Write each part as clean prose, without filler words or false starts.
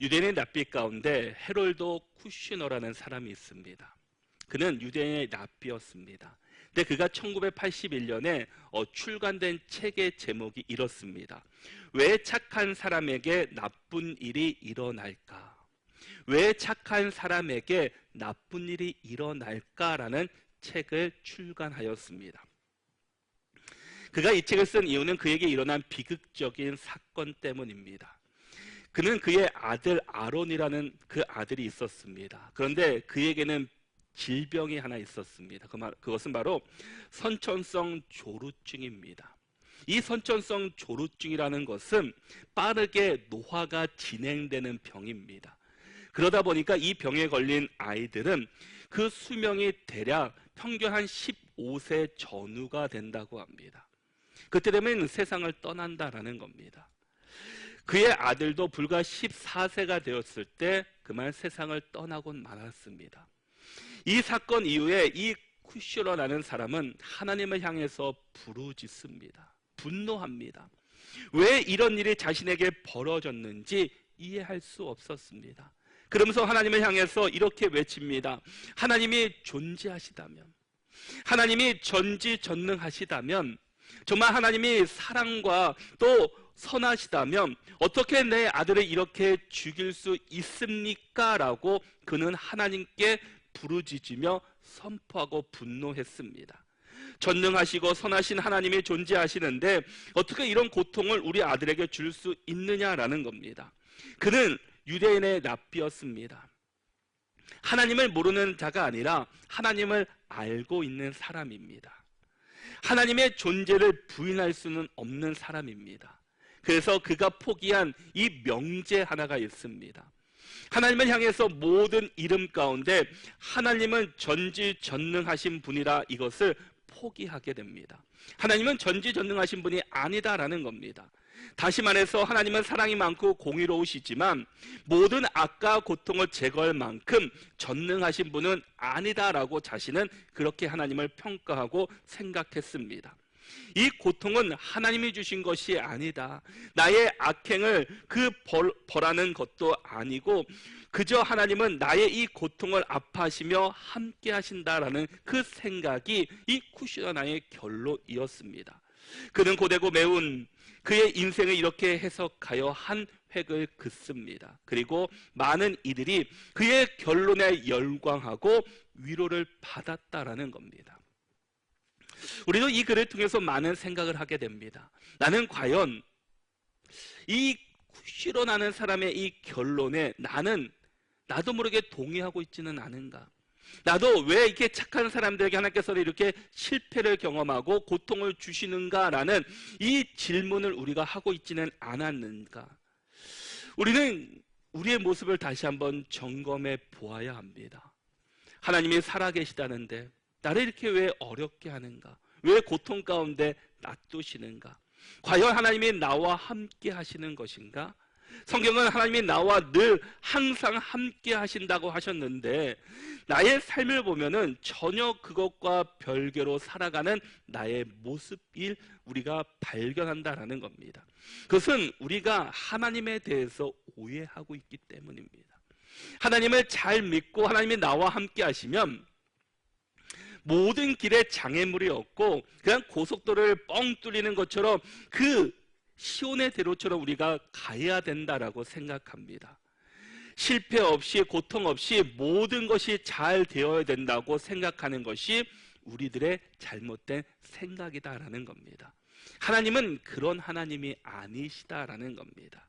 유대인의 랍비 가운데 헤롤도 쿠시너라는 사람이 있습니다. 그는 유대인의 랍비였습니다. 근데 그가 1981년에 출간된 책의 제목이 이렇습니다. 왜 착한 사람에게 나쁜 일이 일어날까? 왜 착한 사람에게 나쁜 일이 일어날까라는 책을 출간하였습니다. 그가 이 책을 쓴 이유는 그에게 일어난 비극적인 사건 때문입니다. 그는 그의 아들 아론이라는 그 아들이 있었습니다. 그런데 그에게는 질병이 하나 있었습니다. 그것은 바로 선천성 조루증입니다. 이 선천성 조루증이라는 것은 빠르게 노화가 진행되는 병입니다. 그러다 보니까 이 병에 걸린 아이들은 그 수명이 대략 평균 한 15세 전후가 된다고 합니다. 그때 되면 세상을 떠난다라는 겁니다. 그의 아들도 불과 14세가 되었을 때 그만 세상을 떠나곤 말았습니다. 이 사건 이후에 이 쿠시러라는 사람은 하나님을 향해서 부르짖습니다. 분노합니다. 왜 이런 일이 자신에게 벌어졌는지 이해할 수 없었습니다. 그러면서 하나님을 향해서 이렇게 외칩니다. 하나님이 존재하시다면, 하나님이 전지전능하시다면, 정말 하나님이 사랑과 또 선하시다면 어떻게 내 아들을 이렇게 죽일 수 있습니까? 라고 그는 하나님께 부르짖으며 선포하고 분노했습니다. 전능하시고 선하신 하나님이 존재하시는데 어떻게 이런 고통을 우리 아들에게 줄 수 있느냐라는 겁니다. 그는 유대인의 랍비였습니다. 하나님을 모르는 자가 아니라 하나님을 알고 있는 사람입니다. 하나님의 존재를 부인할 수는 없는 사람입니다. 그래서 그가 포기한 이 명제 하나가 있습니다. 하나님을 향해서 모든 이름 가운데 하나님은 전지전능하신 분이라 이것을 포기하게 됩니다. 하나님은 전지전능하신 분이 아니다라는 겁니다. 다시 말해서 하나님은 사랑이 많고 공의로우시지만 모든 악과 고통을 제거할 만큼 전능하신 분은 아니다라고 자신은 그렇게 하나님을 평가하고 생각했습니다. 이 고통은 하나님이 주신 것이 아니다. 나의 악행을 벌하는 것도 아니고 그저 하나님은 나의 이 고통을 아파하시며 함께 하신다라는 그 생각이 이 쿠시너나의 결론이었습니다. 그는 고되고 매운 그의 인생을 이렇게 해석하여 한 획을 긋습니다. 그리고 많은 이들이 그의 결론에 열광하고 위로를 받았다라는 겁니다. 우리도 이 글을 통해서 많은 생각을 하게 됩니다. 나는 과연 이 쿠시러라는 사람의 이 결론에 나도 모르게 동의하고 있지는 않은가? 나도 왜 이렇게 착한 사람들에게 하나님께서 이렇게 실패를 경험하고 고통을 주시는가라는 이 질문을 우리가 하고 있지는 않았는가? 우리는 우리의 모습을 다시 한번 점검해 보아야 합니다. 하나님이 살아계시다는데 나를 이렇게 왜 어렵게 하는가? 왜 고통 가운데 놔두시는가? 과연 하나님이 나와 함께 하시는 것인가? 성경은 하나님이 나와 늘 항상 함께 하신다고 하셨는데 나의 삶을 보면은 전혀 그것과 별개로 살아가는 나의 모습을 우리가 발견한다라는 겁니다. 그것은 우리가 하나님에 대해서 오해하고 있기 때문입니다. 하나님을 잘 믿고 하나님이 나와 함께 하시면 모든 길에 장애물이 없고 그냥 고속도로를 뻥 뚫리는 것처럼 그 시온의 대로처럼 우리가 가야 된다라고 생각합니다. 실패 없이 고통 없이 모든 것이 잘 되어야 된다고 생각하는 것이 우리들의 잘못된 생각이다라는 겁니다. 하나님은 그런 하나님이 아니시다라는 겁니다.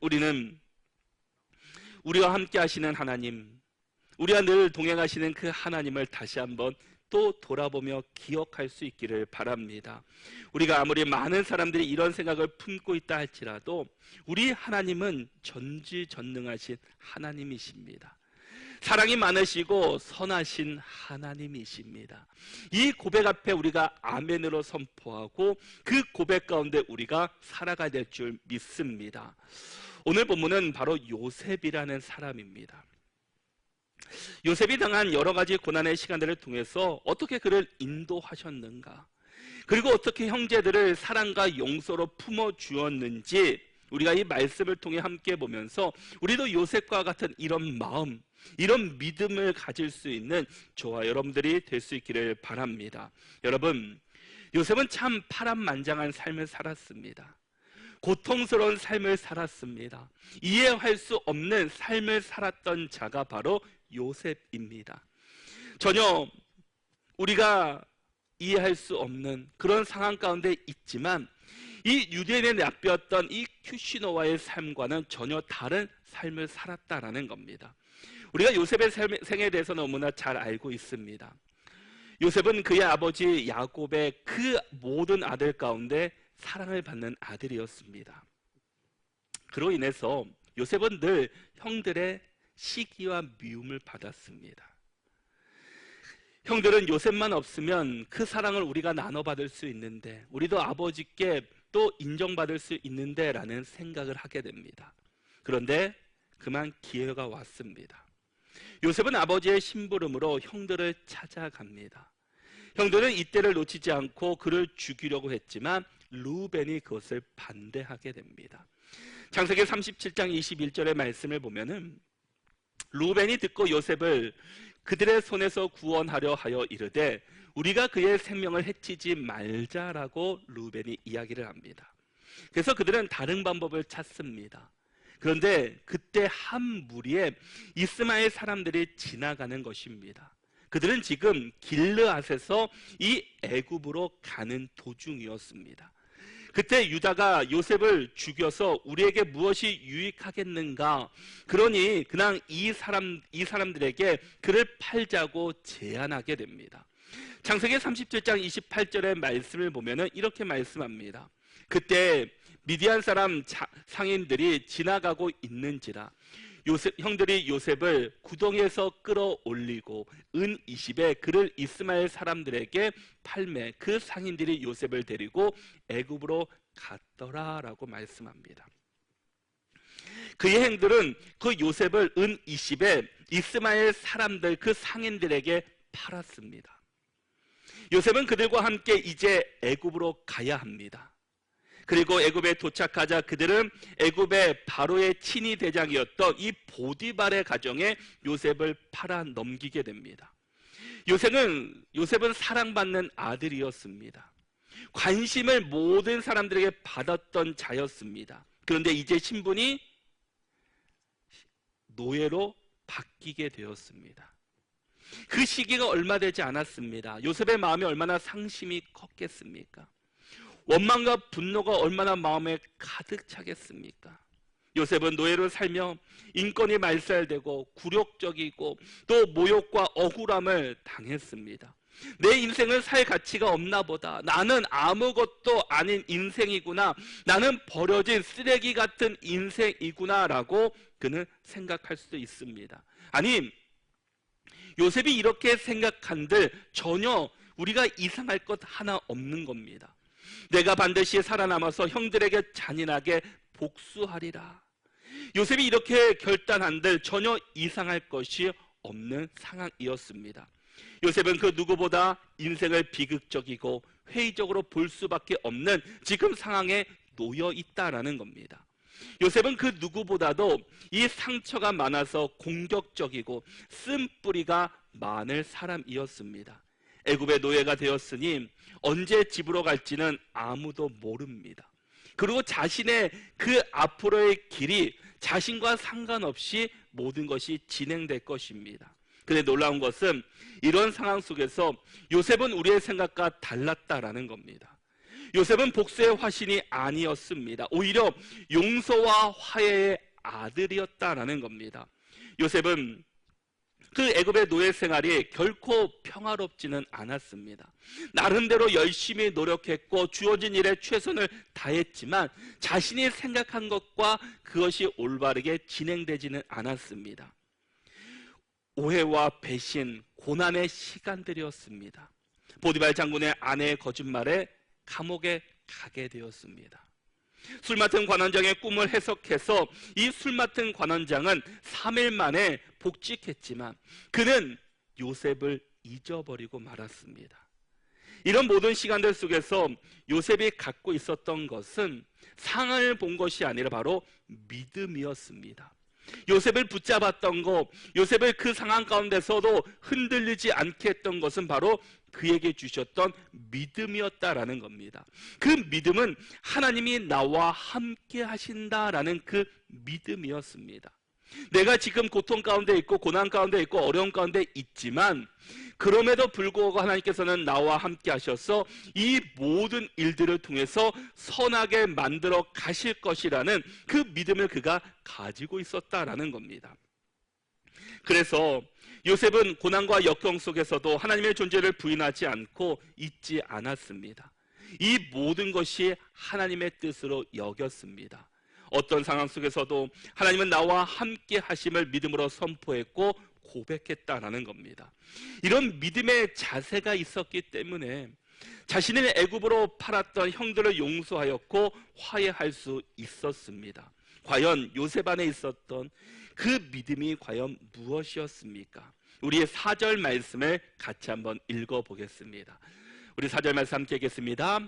우리는 우리와 함께 하시는 하나님, 우리와 늘 동행하시는 그 하나님을 다시 한번 또 돌아보며 기억할 수 있기를 바랍니다. 우리가 아무리 많은 사람들이 이런 생각을 품고 있다 할지라도 우리 하나님은 전지전능하신 하나님이십니다. 사랑이 많으시고 선하신 하나님이십니다. 이 고백 앞에 우리가 아멘으로 선포하고 그 고백 가운데 우리가 살아가야 될 줄 믿습니다. 오늘 본문은 바로 요셉이라는 사람입니다. 요셉이 당한 여러 가지 고난의 시간들을 통해서 어떻게 그를 인도하셨는가, 그리고 어떻게 형제들을 사랑과 용서로 품어주었는지 우리가 이 말씀을 통해 함께 보면서 우리도 요셉과 같은 이런 마음, 이런 믿음을 가질 수 있는 저와 여러분들이 될 수 있기를 바랍니다. 여러분, 요셉은 참 파란만장한 삶을 살았습니다. 고통스러운 삶을 살았습니다. 이해할 수 없는 삶을 살았던 자가 바로 요셉입니다. 전혀 우리가 이해할 수 없는 그런 상황 가운데 있지만 이 유대인의 납비였던 이 큐시노와의 삶과는 전혀 다른 삶을 살았다라는 겁니다. 우리가 요셉의 생에 대해서 너무나 잘 알고 있습니다. 요셉은 그의 아버지 야곱의 그 모든 아들 가운데 사랑을 받는 아들이었습니다. 그로 인해서 요셉은 늘 형들의 시기와 미움을 받았습니다. 형들은 요셉만 없으면 그 사랑을 우리가 나눠받을 수 있는데, 우리도 아버지께 또 인정받을 수 있는데 라는 생각을 하게 됩니다. 그런데 그만 기회가 왔습니다. 요셉은 아버지의 심부름으로 형들을 찾아갑니다. 형들은 이때를 놓치지 않고 그를 죽이려고 했지만 루벤이 그것을 반대하게 됩니다. 창세기 37장 21절의 말씀을 보면은 루벤이 듣고 요셉을 그들의 손에서 구원하려 하여 이르되 우리가 그의 생명을 해치지 말자라고 루벤이 이야기를 합니다. 그래서 그들은 다른 방법을 찾습니다. 그런데 그때 한 무리의 이스마엘 사람들이 지나가는 것입니다. 그들은 지금 길르앗에서 이 애굽으로 가는 도중이었습니다. 그때 유다가 요셉을 죽여서 우리에게 무엇이 유익하겠는가? 그러니 그냥 이 사람들에게 그를 팔자고 제안하게 됩니다. 창세기 37장 28절의 말씀을 보면은 이렇게 말씀합니다. 그때 미디안 사람 상인들이 지나가고 있는지라 형들이 요셉을 구덩이에서 끌어올리고 은 20에 그를 이스마엘 사람들에게 팔매 그 상인들이 요셉을 데리고 애굽으로 갔더라라고 말씀합니다. 그의 행들은 그 요셉을 은 20에 이스마엘 사람들 그 상인들에게 팔았습니다. 요셉은 그들과 함께 이제 애굽으로 가야 합니다. 그리고 애굽에 도착하자 그들은 애굽의 바로의 친위 대장이었던 이 보디발의 가정에 요셉을 팔아 넘기게 됩니다. 요셉은 사랑받는 아들이었습니다. 관심을 모든 사람들에게 받았던 자였습니다. 그런데 이제 신분이 노예로 바뀌게 되었습니다. 그 시기가 얼마 되지 않았습니다. 요셉의 마음이 얼마나 상심이 컸겠습니까? 원망과 분노가 얼마나 마음에 가득 차겠습니까? 요셉은 노예로 살며 인권이 말살되고 굴욕적이고 또 모욕과 억울함을 당했습니다. 내 인생은 살 가치가 없나 보다. 나는 아무것도 아닌 인생이구나. 나는 버려진 쓰레기 같은 인생이구나 라고 그는 생각할 수도 있습니다. 아니, 요셉이 이렇게 생각한들 전혀 우리가 이상할 것 하나 없는 겁니다. 내가 반드시 살아남아서 형들에게 잔인하게 복수하리라. 요셉이 이렇게 결단한들 전혀 이상할 것이 없는 상황이었습니다. 요셉은 그 누구보다 인생을 비극적이고 회의적으로 볼 수밖에 없는 지금 상황에 놓여 있다라는 겁니다. 요셉은 그 누구보다도 이 상처가 많아서 공격적이고 쓴뿌리가 많을 사람이었습니다. 애굽의 노예가 되었으니 언제 집으로 갈지는 아무도 모릅니다. 그리고 자신의 그 앞으로의 길이 자신과 상관없이 모든 것이 진행될 것입니다. 근데 놀라운 것은 이런 상황 속에서 요셉은 우리의 생각과 달랐다라는 겁니다. 요셉은 복수의 화신이 아니었습니다. 오히려 용서와 화해의 아들이었다라는 겁니다. 요셉은 그 애굽의 노예 생활이 결코 평화롭지는 않았습니다. 나름대로 열심히 노력했고 주어진 일에 최선을 다했지만 자신이 생각한 것과 그것이 올바르게 진행되지는 않았습니다. 오해와 배신, 고난의 시간들이었습니다. 보디발 장군의 아내의 거짓말에 감옥에 가게 되었습니다. 술 맡은 관원장의 꿈을 해석해서 이 술 맡은 관원장은 3일 만에 복직했지만 그는 요셉을 잊어버리고 말았습니다. 이런 모든 시간들 속에서 요셉이 갖고 있었던 것은 상을 본 것이 아니라 바로 믿음이었습니다. 요셉을 붙잡았던 것, 요셉을 그 상황 가운데서도 흔들리지 않게 했던 것은 바로 그에게 주셨던 믿음이었다라는 겁니다. 그 믿음은 하나님이 나와 함께 하신다라는 그 믿음이었습니다. 내가 지금 고통 가운데 있고 고난 가운데 있고 어려움 가운데 있지만 그럼에도 불구하고 하나님께서는 나와 함께 하셔서 이 모든 일들을 통해서 선하게 만들어 가실 것이라는 그 믿음을 그가 가지고 있었다라는 겁니다. 그래서 요셉은 고난과 역경 속에서도 하나님의 존재를 부인하지 않고 잊지 않았습니다. 이 모든 것이 하나님의 뜻으로 여겼습니다. 어떤 상황 속에서도 하나님은 나와 함께 하심을 믿음으로 선포했고 고백했다라는 겁니다. 이런 믿음의 자세가 있었기 때문에 자신을 애굽으로 팔았던 형들을 용서하였고 화해할 수 있었습니다. 과연 요셉 안에 있었던 그 믿음이 과연 무엇이었습니까? 우리의 4절 말씀을 같이 한번 읽어보겠습니다. 우리 4절 말씀 함께 읽겠습니다.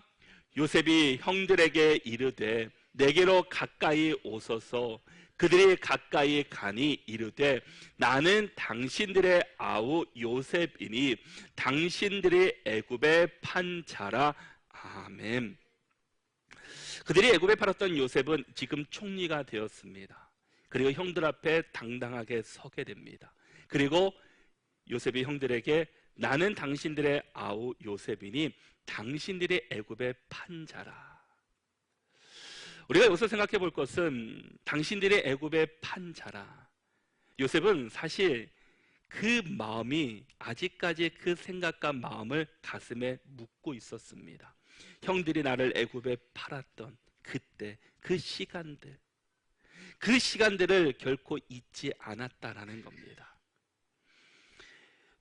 요셉이 형들에게 이르되 내게로 가까이 오소서. 그들이 가까이 가니 이르되 나는 당신들의 아우 요셉이니 당신들이 애굽에 판 자라. 아멘. 그들이 애굽에 팔았던 요셉은 지금 총리가 되었습니다. 그리고 형들 앞에 당당하게 서게 됩니다. 그리고 요셉이 형들에게 나는 당신들의 아우 요셉이니 당신들이 애굽에 판 자라. 우리가 여기서 생각해 볼 것은 당신들의 애굽에 판 자라. 요셉은 사실 그 마음이 아직까지 그 생각과 마음을 가슴에 묻고 있었습니다. 형들이 나를 애굽에 팔았던 그때 그 시간들을 결코 잊지 않았다라는 겁니다.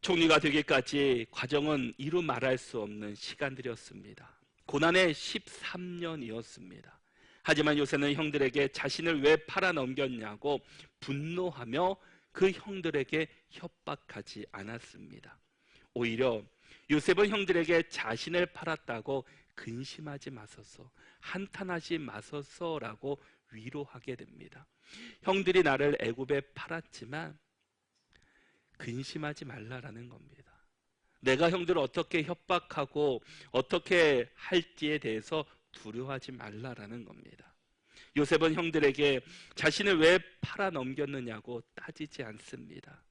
총리가 되기까지 과정은 이루 말할 수 없는 시간들이었습니다. 고난의 13년이었습니다. 하지만 요셉은 형들에게 자신을 왜 팔아넘겼냐고 분노하며 그 형들에게 협박하지 않았습니다. 오히려 요셉은 형들에게 자신을 팔았다고 근심하지 마소서, 한탄하지 마소서라고 위로하게 됩니다. 형들이 나를 애굽에 팔았지만 근심하지 말라라는 겁니다. 내가 형들을 어떻게 협박하고 어떻게 할지에 대해서 두려워하지 말라라는 겁니다. 요셉은 형들에게 자신을 왜 팔아넘겼느냐고 따지지 않습니다.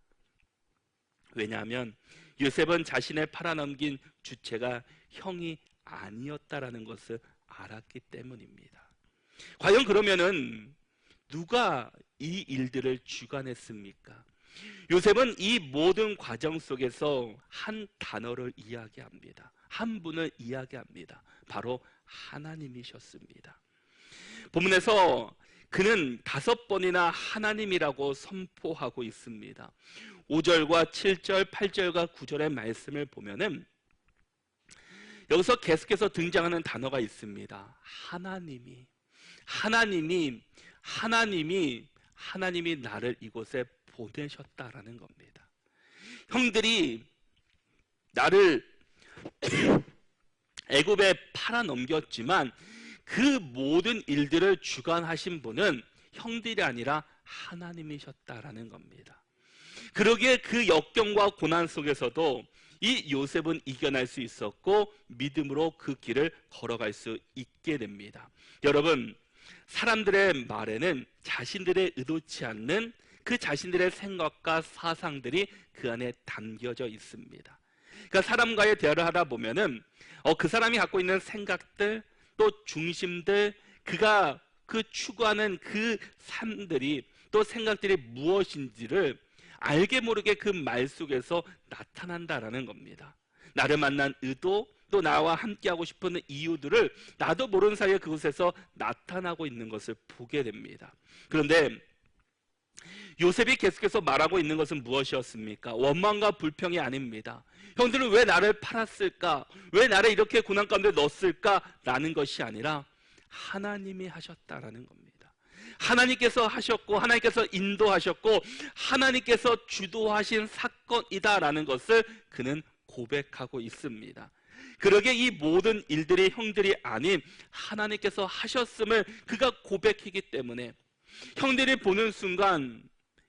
왜냐하면 요셉은 자신을 팔아넘긴 주체가 형이 아니었다라는 것을 알았기 때문입니다. 과연 그러면은 누가 이 일들을 주관했습니까? 요셉은 이 모든 과정 속에서 한 단어를 이야기합니다. 한 분을 이야기합니다. 바로 하나님이셨습니다. 본문에서 그는 5번이나 하나님이라고 선포하고 있습니다. 5절과 7절, 8절과 9절의 말씀을 보면은 여기서 계속해서 등장하는 단어가 있습니다. 하나님이 나를 이곳에 보내셨다라는 겁니다. 형들이 나를 애굽에 팔아넘겼지만 그 모든 일들을 주관하신 분은 형들이 아니라 하나님이셨다라는 겁니다. 그러기에 그 역경과 고난 속에서도 이 요셉은 이겨낼 수 있었고 믿음으로 그 길을 걸어갈 수 있게 됩니다. 여러분, 사람들의 말에는 자신들의 의도치 않는 그 자신들의 생각과 사상들이 그 안에 담겨져 있습니다. 그러니까 사람과의 대화를 하다 보면은 그 사람이 갖고 있는 생각들, 또 중심들, 그가 그 추구하는 그 삶들이 또 생각들이 무엇인지를 알게 모르게 그 말 속에서 나타난다라는 겁니다. 나를 만난 의도, 또 나와 함께하고 싶은 이유들을 나도 모르는 사이에 그곳에서 나타나고 있는 것을 보게 됩니다. 그런데 요셉이 계속해서 말하고 있는 것은 무엇이었습니까? 원망과 불평이 아닙니다. 형들은 왜 나를 팔았을까? 왜 나를 이렇게 고난 가운데 넣었을까? 라는 것이 아니라 하나님이 하셨다라는 겁니다. 하나님께서 하셨고 하나님께서 인도하셨고 하나님께서 주도하신 사건이다라는 것을 그는 고백하고 있습니다. 그러게 이 모든 일들이 형들이 아닌 하나님께서 하셨음을 그가 고백하기 때문에 형들이 보는 순간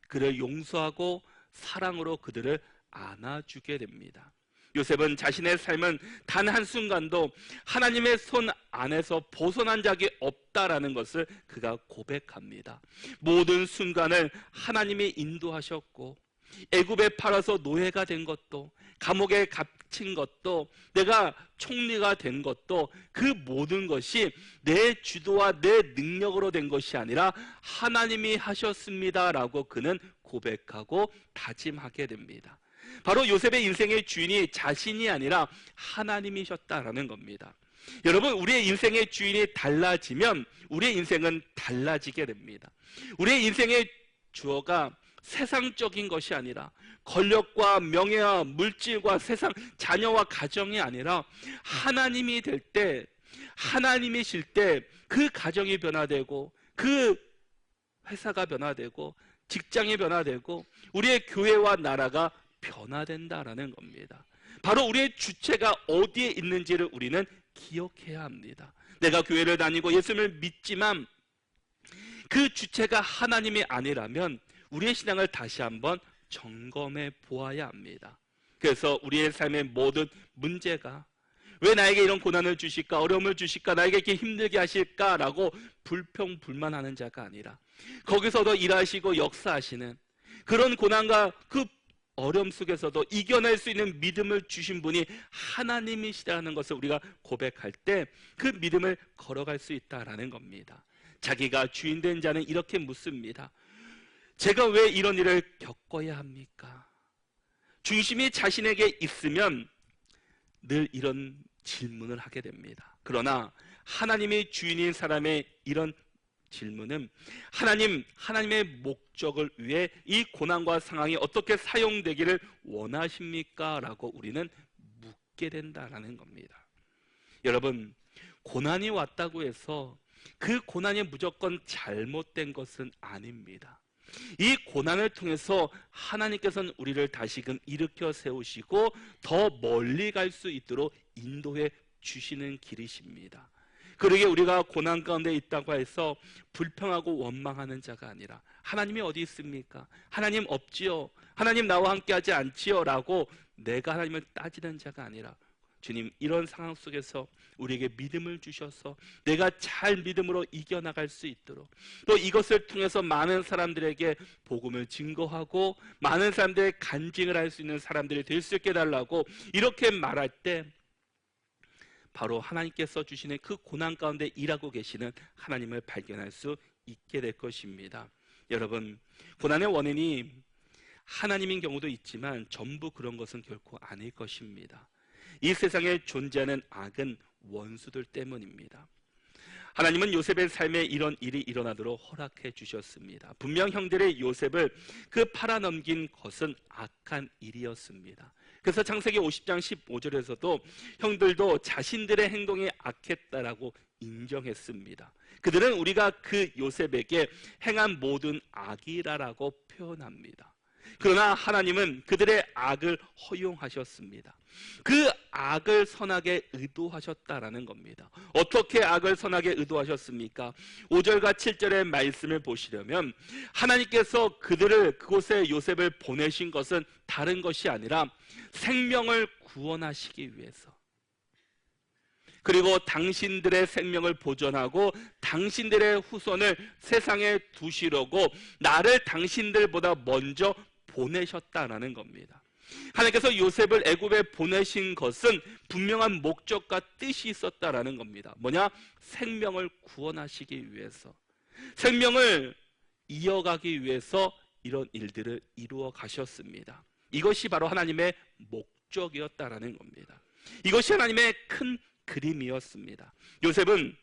그를 용서하고 사랑으로 그들을 안아주게 됩니다. 요셉은 자신의 삶은 단 한순간도 하나님의 손 안에서 벗어난 적이 없다라는 것을 그가 고백합니다. 모든 순간을 하나님이 인도하셨고, 애굽에 팔아서 노예가 된 것도, 감옥에 갇힌 것도, 내가 총리가 된 것도, 그 모든 것이 내 주도와 내 능력으로 된 것이 아니라 하나님이 하셨습니다라고 그는 고백하고 다짐하게 됩니다. 바로 요셉의 인생의 주인이 자신이 아니라 하나님이셨다라는 겁니다. 여러분, 우리의 인생의 주인이 달라지면 우리의 인생은 달라지게 됩니다. 우리의 인생의 주어가 세상적인 것이 아니라 권력과 명예와 물질과 세상, 자녀와 가정이 아니라 하나님이 될 때, 하나님이실 때 그 가정이 변화되고, 그 회사가 변화되고, 직장이 변화되고, 우리의 교회와 나라가 변화된다라는 겁니다. 바로 우리의 주체가 어디에 있는지를 우리는 기억해야 합니다. 내가 교회를 다니고 예수님을 믿지만 그 주체가 하나님이 아니라면 우리의 신앙을 다시 한번 점검해 보아야 합니다. 그래서 우리의 삶의 모든 문제가 왜 나에게 이런 고난을 주실까, 어려움을 주실까, 나에게 이렇게 힘들게 하실까라고 불평불만하는 자가 아니라 거기서도 일하시고 역사하시는 그런 고난과 그 어려움 속에서도 이겨낼 수 있는 믿음을 주신 분이 하나님이시다는 것을 우리가 고백할 때 그 믿음을 걸어갈 수 있다라는 겁니다. 자기가 주인된 자는 이렇게 묻습니다. 제가 왜 이런 일을 겪어야 합니까? 중심이 자신에게 있으면 늘 이런 질문을 하게 됩니다. 그러나 하나님이 주인인 사람의 이런 질문은 하나님의 목적을 위해 이 고난과 상황이 어떻게 사용되기를 원하십니까? 라고 우리는 묻게 된다라는 겁니다. 여러분, 고난이 왔다고 해서 그 고난이 무조건 잘못된 것은 아닙니다. 이 고난을 통해서 하나님께서는 우리를 다시금 일으켜 세우시고 더 멀리 갈 수 있도록 인도해 주시는 길이십니다. 그러게 우리가 고난 가운데 있다고 해서 불평하고 원망하는 자가 아니라 하나님이 어디 있습니까? 하나님 없지요? 하나님 나와 함께 하지 않지요? 라고 내가 하나님을 따지는 자가 아니라 주님, 이런 상황 속에서 우리에게 믿음을 주셔서 내가 잘 믿음으로 이겨나갈 수 있도록, 또 이것을 통해서 많은 사람들에게 복음을 증거하고 많은 사람들의 간증을 할 수 있는 사람들이 될 수 있게 해달라고 이렇게 말할 때 바로 하나님께서 주시는 그 고난 가운데 일하고 계시는 하나님을 발견할 수 있게 될 것입니다. 여러분, 고난의 원인이 하나님인 경우도 있지만 전부 그런 것은 결코 아닐 것입니다. 이 세상에 존재하는 악은 원수들 때문입니다. 하나님은 요셉의 삶에 이런 일이 일어나도록 허락해 주셨습니다. 분명 형들의 요셉을 그 팔아넘긴 것은 악한 일이었습니다. 그래서 창세기 50장 15절에서도 형들도 자신들의 행동이 악했다라고 인정했습니다. 그들은 우리가 그 요셉에게 행한 모든 악이라고 표현합니다. 그러나 하나님은 그들의 악을 허용하셨습니다. 그 악을 선하게 의도하셨다라는 겁니다. 어떻게 악을 선하게 의도하셨습니까? 5절과 7절의 말씀을 보시려면 하나님께서 그들을 그곳에 요셉을 보내신 것은 다른 것이 아니라 생명을 구원하시기 위해서, 그리고 당신들의 생명을 보존하고 당신들의 후손을 세상에 두시려고 나를 당신들보다 먼저 보내셨다라는 겁니다. 하나님께서 요셉을 애굽에 보내신 것은 분명한 목적과 뜻이 있었다라는 겁니다. 뭐냐? 생명을 구원하시기 위해서, 생명을 이어가기 위해서 이런 일들을 이루어 가셨습니다. 이것이 바로 하나님의 목적이었다라는 겁니다. 이것이 하나님의 큰 그림이었습니다. 요셉은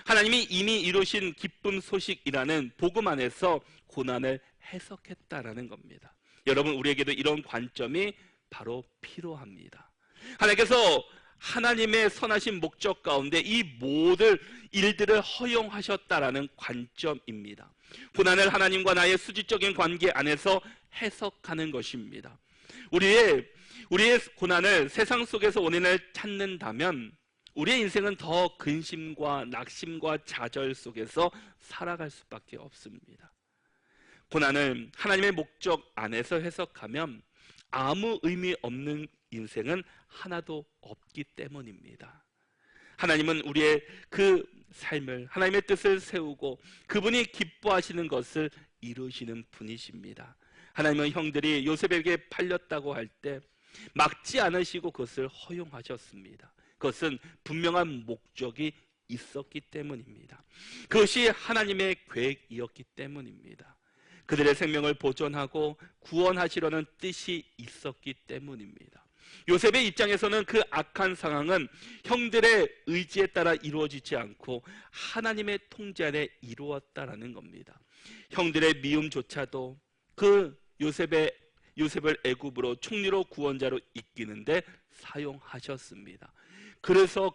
하나님이 이미 이루신 기쁨 소식이라는 복음 안에서 고난을 해석했다라는 겁니다. 여러분, 우리에게도 이런 관점이 바로 필요합니다. 하나님께서 하나님의 선하신 목적 가운데 이 모든 일들을 허용하셨다라는 관점입니다. 고난을 하나님과 나의 수직적인 관계 안에서 해석하는 것입니다. 우리의 우리의 고난을 세상 속에서 원인을 찾는다면 우리의 인생은 더 근심과 낙심과 좌절 속에서 살아갈 수밖에 없습니다. 고난을 하나님의 목적 안에서 해석하면 아무 의미 없는 인생은 하나도 없기 때문입니다. 하나님은 우리의 그 삶을, 하나님의 뜻을 세우고 그분이 기뻐하시는 것을 이루시는 분이십니다. 하나님은 형들이 요셉에게 팔렸다고 할 때 막지 않으시고 그것을 허용하셨습니다. 그것은 분명한 목적이 있었기 때문입니다. 그것이 하나님의 계획이었기 때문입니다. 그들의 생명을 보존하고 구원하시려는 뜻이 있었기 때문입니다. 요셉의 입장에서는 그 악한 상황은 형들의 의지에 따라 이루어지지 않고 하나님의 통제 안에 이루었다라는 겁니다. 형들의 미움조차도 그 요셉을 애굽으로 총리로 구원자로 이끄는데 사용하셨습니다. 그래서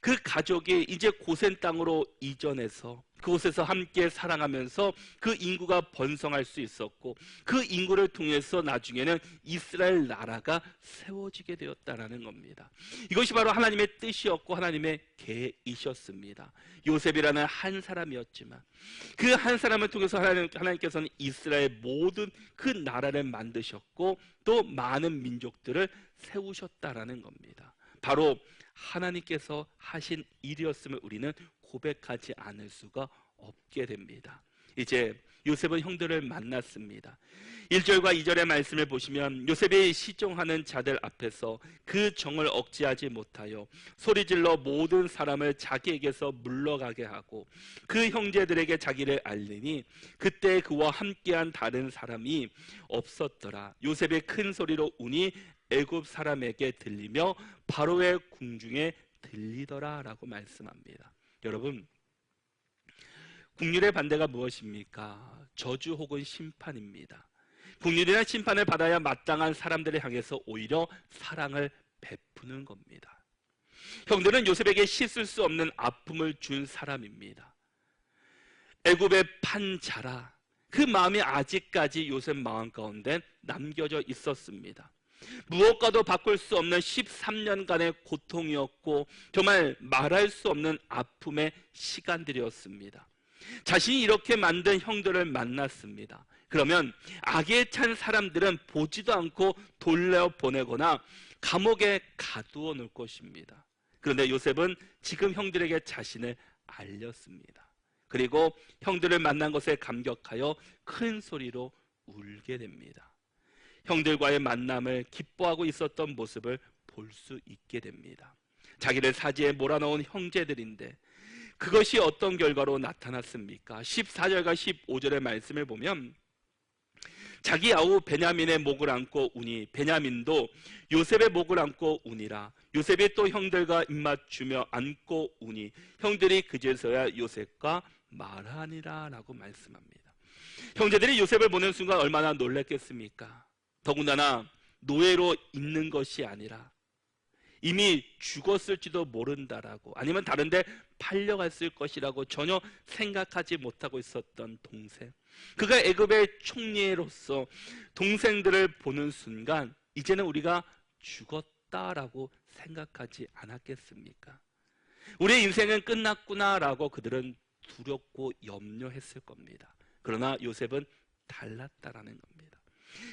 그 가족이 이제 고센 땅으로 이전해서 그곳에서 함께 살아가면서 그 인구가 번성할 수 있었고 그 인구를 통해서 나중에는 이스라엘 나라가 세워지게 되었다는 겁니다. 이것이 바로 하나님의 뜻이었고 하나님의 계획이셨습니다. 요셉이라는 한 사람이었지만 그 한 사람을 통해서 하나님께서는 이스라엘 모든 그 나라를 만드셨고 또 많은 민족들을 세우셨다라는 겁니다. 바로 하나님께서 하신 일이었음을 우리는 고백하지 않을 수가 없게 됩니다. 이제 요셉은 형들을 만났습니다. 1절과 2절의 말씀을 보시면 요셉이 시종하는 자들 앞에서 그 정을 억제하지 못하여 소리질러 모든 사람을 자기에게서 물러가게 하고 그 형제들에게 자기를 알리니 그때 그와 함께한 다른 사람이 없었더라. 요셉이 큰 소리로 우니 애굽 사람에게 들리며 바로의 궁중에 들리더라 라고 말씀합니다. 여러분, 국률의 반대가 무엇입니까? 저주 혹은 심판입니다. 국률이나 심판을 받아야 마땅한 사람들을 향해서 오히려 사랑을 베푸는 겁니다. 형들은 요셉에게 씻을 수 없는 아픔을 준 사람입니다. 애굽의 판자라 그 마음이 아직까지 요셉 마음 가운데 남겨져 있었습니다. 무엇과도 바꿀 수 없는 13년간의 고통이었고 정말 말할 수 없는 아픔의 시간들이었습니다. 자신이 이렇게 만든 형들을 만났습니다. 그러면 악에 찬 사람들은 보지도 않고 돌려보내거나 감옥에 가두어 놓을 것입니다. 그런데 요셉은 지금 형들에게 자신을 알렸습니다. 그리고 형들을 만난 것에 감격하여 큰 소리로 울게 됩니다. 형들과의 만남을 기뻐하고 있었던 모습을 볼 수 있게 됩니다. 자기를 사지에 몰아넣은 형제들인데 그것이 어떤 결과로 나타났습니까? 14절과 15절의 말씀을 보면 자기 아우 베냐민의 목을 안고 우니 베냐민도 요셉의 목을 안고 우니라. 요셉이 또 형들과 입맞추며 안고 우니 형들이 그제서야 요셉과 말하니라 라고 말씀합니다. 형제들이 요셉을 보는 순간 얼마나 놀랐겠습니까? 더군다나 노예로 있는 것이 아니라 이미 죽었을지도 모른다라고 아니면 다른 데 팔려갔을 것이라고 전혀 생각하지 못하고 있었던 동생, 그가 애굽의 총리로서 동생들을 보는 순간 이제는 우리가 죽었다라고 생각하지 않았겠습니까? 우리의 인생은 끝났구나라고 그들은 두렵고 염려했을 겁니다. 그러나 요셉은 달랐다라는 겁니다.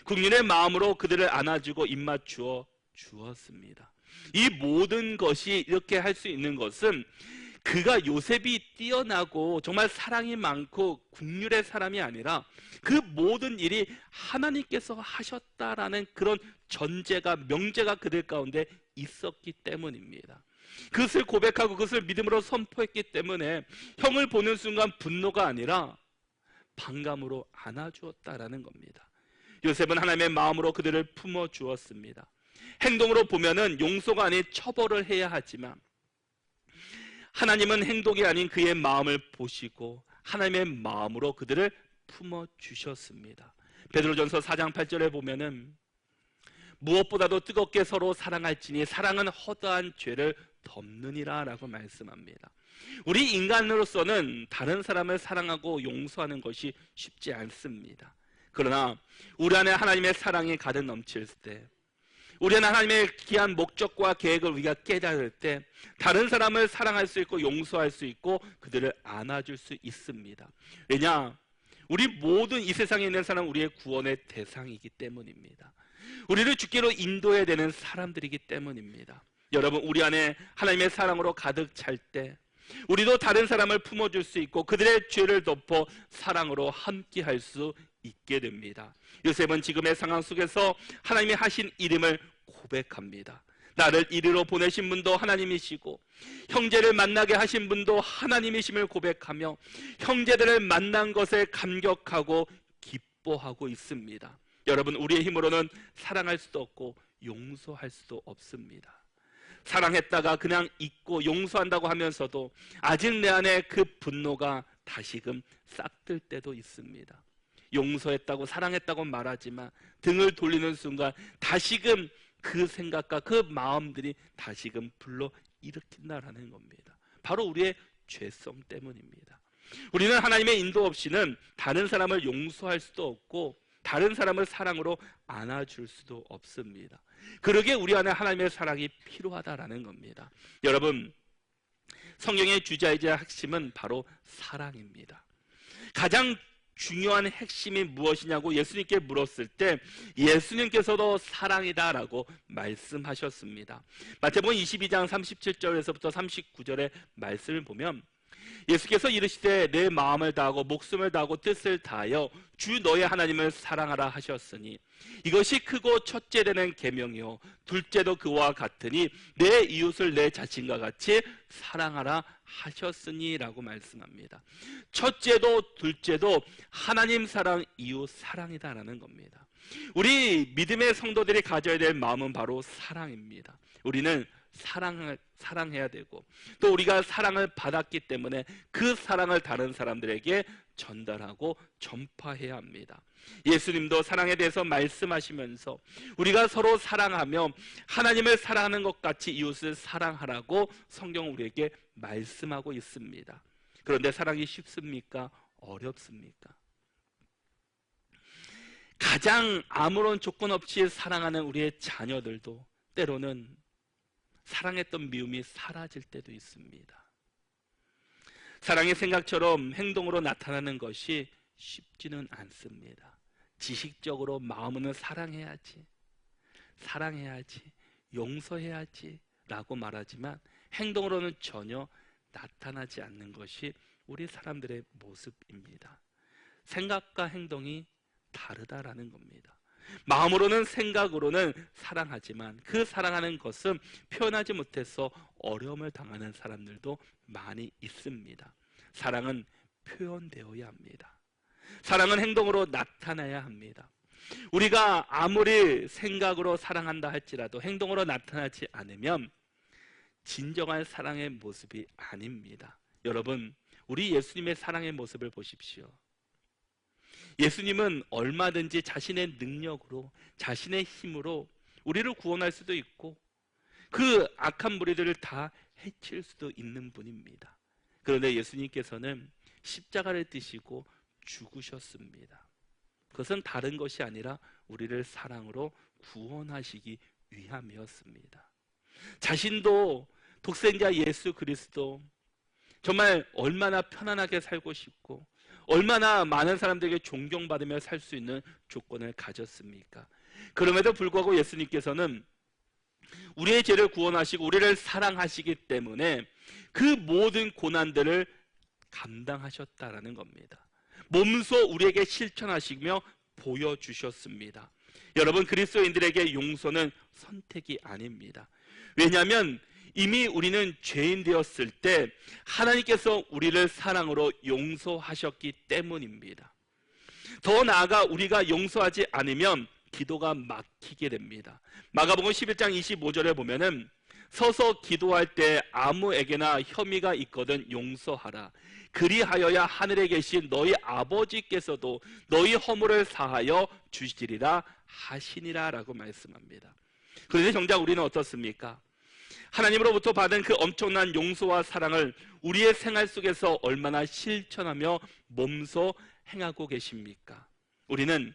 국민의 마음으로 그들을 안아주고 입맞추어 주었습니다. 이 모든 것이 이렇게 할 수 있는 것은 그가 요셉이 뛰어나고 정말 사랑이 많고 국률의 사람이 아니라 그 모든 일이 하나님께서 하셨다라는 그런 전제가 명제가 그들 가운데 있었기 때문입니다. 그것을 고백하고 그것을 믿음으로 선포했기 때문에 형을 보는 순간 분노가 아니라 반감으로 안아주었다라는 겁니다. 요셉은 하나님의 마음으로 그들을 품어주었습니다. 행동으로 보면은 용서가 아닌 처벌을 해야 하지만 하나님은 행동이 아닌 그의 마음을 보시고 하나님의 마음으로 그들을 품어주셨습니다. 베드로전서 4장 8절에 보면은 무엇보다도 뜨겁게 서로 사랑할지니 사랑은 허다한 죄를 덮느니라 라고 말씀합니다. 우리 인간으로서는 다른 사람을 사랑하고 용서하는 것이 쉽지 않습니다. 그러나 우리 안에 하나님의 사랑이 가득 넘칠 때, 우리 안에 하나님의 귀한 목적과 계획을 우리가 깨달을 때 다른 사람을 사랑할 수 있고 용서할 수 있고 그들을 안아줄 수 있습니다. 왜냐? 우리 모든 이 세상에 있는 사람은 우리의 구원의 대상이기 때문입니다. 우리를 주께로 인도해야 되는 사람들이기 때문입니다. 여러분, 우리 안에 하나님의 사랑으로 가득 찰 때 우리도 다른 사람을 품어줄 수 있고 그들의 죄를 덮어 사랑으로 함께할 수 있게 됩니다. 요셉은 지금의 상황 속에서 하나님이 하신 일임을 고백합니다. 나를 이리로 보내신 분도 하나님이시고 형제를 만나게 하신 분도 하나님이심을 고백하며 형제들을 만난 것에 감격하고 기뻐하고 있습니다. 여러분, 우리의 힘으로는 사랑할 수도 없고 용서할 수도 없습니다. 사랑했다가 그냥 잊고 용서한다고 하면서도 아직 내 안에 그 분노가 다시금 싹들 때도 있습니다. 용서했다고 사랑했다고 말하지만 등을 돌리는 순간 다시금 그 생각과 그 마음들이 다시금 불러 일으킨다라는 겁니다. 바로 우리의 죄성 때문입니다. 우리는 하나님의 인도 없이는 다른 사람을 용서할 수도 없고 다른 사람을 사랑으로 안아줄 수도 없습니다. 그러기에 우리 안에 하나님의 사랑이 필요하다라는 겁니다. 여러분, 성경의 주자이자 핵심은 바로 사랑입니다. 가장 중요한 핵심이 무엇이냐고 예수님께 물었을 때 예수님께서도 사랑이다라고 말씀하셨습니다. 마태복음 22장 37절에서부터 39절의 말씀을 보면 예수께서 이르시되 내 마음을 다하고 목숨을 다하고 뜻을 다하여 주 너의 하나님을 사랑하라 하셨으니 이것이 크고 첫째 되는 계명이요 둘째도 그와 같으니 내 이웃을 내 자신과 같이 사랑하라 하셨으니 라고 말씀합니다. 첫째도 둘째도 하나님 사랑, 이웃 사랑이다라는 겁니다. 우리 믿음의 성도들이 가져야 될 마음은 바로 사랑입니다. 우리는 사랑해야 되고 또 우리가 사랑을 받았기 때문에 그 사랑을 다른 사람들에게 전달하고 전파해야 합니다. 예수님도 사랑에 대해서 말씀하시면서 우리가 서로 사랑하며 하나님을 사랑하는 것 같이 이웃을 사랑하라고 성경은 우리에게 말씀하고 있습니다. 그런데 사랑이 쉽습니까? 어렵습니까? 가장 아무런 조건 없이 사랑하는 우리의 자녀들도 때로는 사랑했던 미움이 사라질 때도 있습니다. 사랑의 생각처럼 행동으로 나타나는 것이 쉽지는 않습니다. 지식적으로 마음으로는 사랑해야지, 용서해야지 라고 말하지만 행동으로는 전혀 나타나지 않는 것이 우리 사람들의 모습입니다. 생각과 행동이 다르다라는 겁니다. 마음으로는 생각으로는 사랑하지만 그 사랑하는 것은 표현하지 못해서 어려움을 당하는 사람들도 많이 있습니다. 사랑은 표현되어야 합니다. 사랑은 행동으로 나타나야 합니다. 우리가 아무리 생각으로 사랑한다 할지라도 행동으로 나타나지 않으면 진정한 사랑의 모습이 아닙니다. 여러분, 우리 예수님의 사랑의 모습을 보십시오. 예수님은 얼마든지 자신의 능력으로, 자신의 힘으로 우리를 구원할 수도 있고 그 악한 무리들을 다 해칠 수도 있는 분입니다. 그런데 예수님께서는 십자가를 지시고 죽으셨습니다. 그것은 다른 것이 아니라 우리를 사랑으로 구원하시기 위함이었습니다. 자신도 독생자 예수 그리스도 정말 얼마나 편안하게 살고 싶고 얼마나 많은 사람들에게 존경받으며 살 수 있는 조건을 가졌습니까? 그럼에도 불구하고 예수님께서는 우리의 죄를 구원하시고 우리를 사랑하시기 때문에 그 모든 고난들을 감당하셨다라는 겁니다. 몸소 우리에게 실천하시며 보여주셨습니다. 여러분, 그리스도인들에게 용서는 선택이 아닙니다. 왜냐하면 이미 우리는 죄인 되었을 때 하나님께서 우리를 사랑으로 용서하셨기 때문입니다. 더 나아가 우리가 용서하지 않으면 기도가 막히게 됩니다. 마가복음 11장 25절에 보면은 서서 기도할 때 아무에게나 혐의가 있거든 용서하라. 그리하여야 하늘에 계신 너희 아버지께서도 너희 허물을 사하여 주시리라 하시니라 라고 말씀합니다. 그런데 정작 우리는 어떻습니까? 하나님으로부터 받은 그 엄청난 용서와 사랑을 우리의 생활 속에서 얼마나 실천하며 몸소 행하고 계십니까? 우리는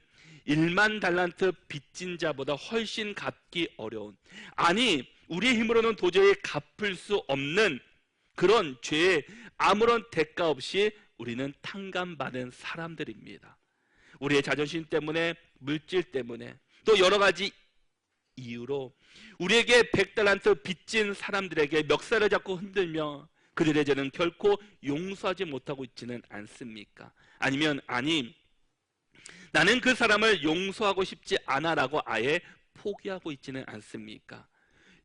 1만 달란트 빚진 자보다 훨씬 갚기 어려운, 아니 우리의 힘으로는 도저히 갚을 수 없는 그런 죄에 아무런 대가 없이 우리는 탕감받은 사람들입니다. 우리의 자존심 때문에, 물질 때문에, 또 여러 가지 이유로 우리에게 100달란트 빚진 사람들에게 멱살을 잡고 흔들며 그들의 죄는 결코 용서하지 못하고 있지는 않습니까? 아니면 아니, 나는 그 사람을 용서하고 싶지 않아라고 아예 포기하고 있지는 않습니까?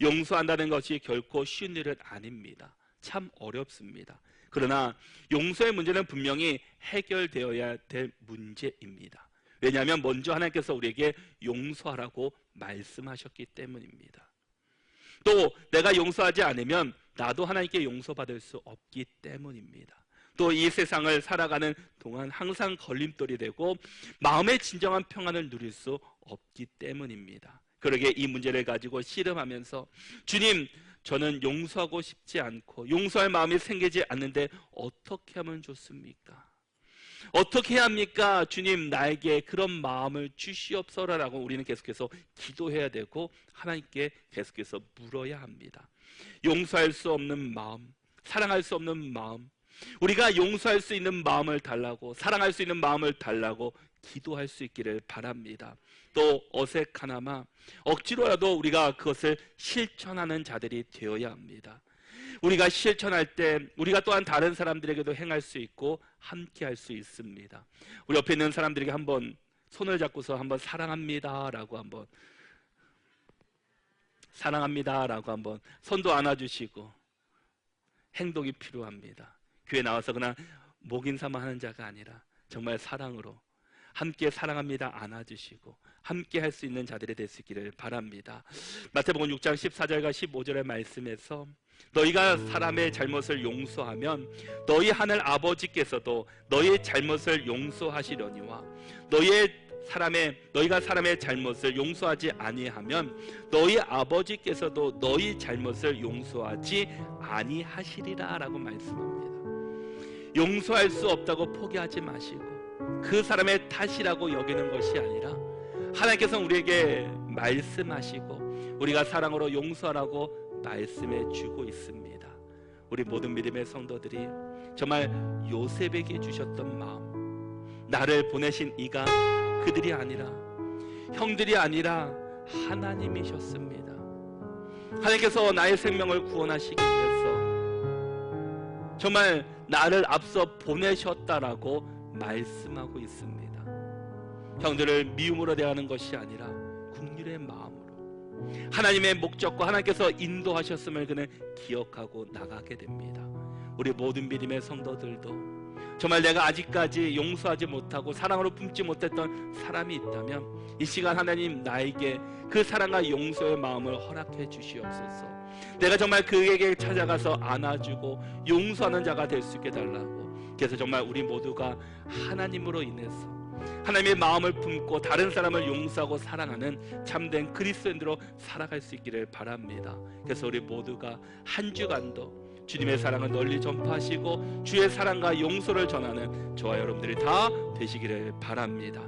용서한다는 것이 결코 쉬운 일은 아닙니다. 참 어렵습니다. 그러나 용서의 문제는 분명히 해결되어야 될 문제입니다. 왜냐하면 먼저 하나님께서 우리에게 용서하라고 말씀하셨기 때문입니다. 또 내가 용서하지 않으면 나도 하나님께 용서받을 수 없기 때문입니다. 또 이 세상을 살아가는 동안 항상 걸림돌이 되고 마음의 진정한 평안을 누릴 수 없기 때문입니다. 그러게 이 문제를 가지고 씨름하면서 주님, 저는 용서하고 싶지 않고 용서할 마음이 생기지 않는데 어떻게 하면 좋습니까? 어떻게 해야 합니까? 주님, 나에게 그런 마음을 주시옵소서라고 우리는 계속해서 기도해야 되고 하나님께 계속해서 물어야 합니다. 용서할 수 없는 마음, 사랑할 수 없는 마음, 우리가 용서할 수 있는 마음을 달라고, 사랑할 수 있는 마음을 달라고 기도할 수 있기를 바랍니다. 또 어색하나마 억지로라도 우리가 그것을 실천하는 자들이 되어야 합니다. 우리가 실천할 때 우리가 또한 다른 사람들에게도 행할 수 있고 함께 할 수 있습니다. 우리 옆에 있는 사람들에게 한번 손을 잡고서 한번 사랑합니다라고 한번 손도 안아주시고, 행동이 필요합니다. 교회 나와서 그냥 목인사만 하는 자가 아니라 정말 사랑으로 함께 사랑합니다 안아주시고 함께 할 수 있는 자들이 될 수 있기를 바랍니다. 마태복음 6장 14절과 15절의 말씀에서 너희가 사람의 잘못을 용서하면 너희 하늘 아버지께서도 너희의 잘못을 용서하시려니와 너희가 사람의 잘못을 용서하지 아니하면 너희 아버지께서도 너희 잘못을 용서하지 아니하시리라 라고 말씀합니다. 용서할 수 없다고 포기하지 마시고 그 사람의 탓이라고 여기는 것이 아니라 하나님께서 우리에게 말씀하시고 우리가 사랑으로 용서하라고 말씀해 주고 있습니다. 우리 모든 믿음의 성도들이 정말 요셉에게 주셨던 마음, 나를 보내신 이가 그들이 아니라, 형들이 아니라 하나님이셨습니다. 하나님께서 나의 생명을 구원하시기 위해서 정말 나를 앞서 보내셨다라고 말씀하고 있습니다. 형들을 미움으로 대하는 것이 아니라 긍휼의 마음으로 하나님의 목적과 하나님께서 인도하셨음을 그는 기억하고 나가게 됩니다. 우리 모든 믿음의 성도들도 정말 내가 아직까지 용서하지 못하고 사랑으로 품지 못했던 사람이 있다면 이 시간 하나님 나에게 그 사랑과 용서의 마음을 허락해 주시옵소서. 내가 정말 그에게 찾아가서 안아주고 용서하는 자가 될 수 있게 달라고. 그래서 정말 우리 모두가 하나님으로 인해서 하나님의 마음을 품고 다른 사람을 용서하고 사랑하는 참된 그리스도인으로 살아갈 수 있기를 바랍니다. 그래서 우리 모두가 한 주간도 주님의 사랑을 널리 전파하시고 주의 사랑과 용서를 전하는 저와 여러분들이 다 되시기를 바랍니다.